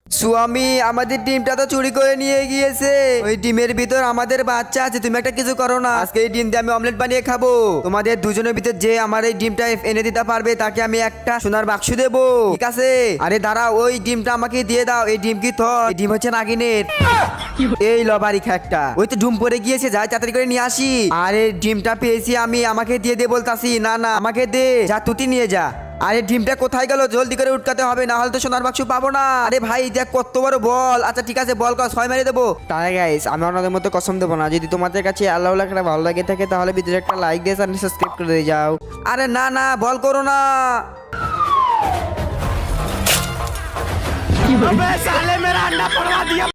স্বামী আমাদের ডিমটা তো চুরি করে নিয়ে গিয়েছে। ওই ডিমের ভিতর আমাদের বাচ্চা আছে, তুমি একটা কিছু করো না। আজকে এই ডিম দিয়ে আমি অমলেট বানিয়ে খাবো। তোমাদের দুজনের ভিতর যে আমার এই ডিমটা এনে দিতে পারবে তাকে আমি একটা সোনার বাক্স দেবো, ঠিক আছে? আরে দাঁড়াও, ওই ডিমটা আমাকে দিয়ে দাও। এই ডিম কি থর? এই ডিম হচ্ছে নাগিনের। এই লবারি একটা, ওই তো ডুম পড়ে গিয়েছে, যাই তাড়াতাড়ি করে নিয়ে আসি। আরে ডিমটা পেয়েছি আমি, আমাকে দিয়ে দে বলতাছি। না না, আমাকে দে, যা তুই নিয়ে যা। আরে ডিমটা কোথায় গেল? জলদি করে উঠকাতে হবে, না হলে তো সোনার বাক্স পাবো না। আরে ভাই দেখ কত বড় বল। আচ্ছা ঠিক আছে, বল কর, 6 মেরে দেবো। তাই গাইস, আমি ওনাদের মতো কসম দেবো না। যদি তোমাদের কাছে আল্লাহ লাখরা ভালো লাগে থাকে তাহলে ভিডিওতে একটা লাইক দিয়ে আর সাবস্ক্রাইব করে দিয়ে যাও। আরে না না, বল করো না। अबे साले मेरा अंडा पड़वा दिया।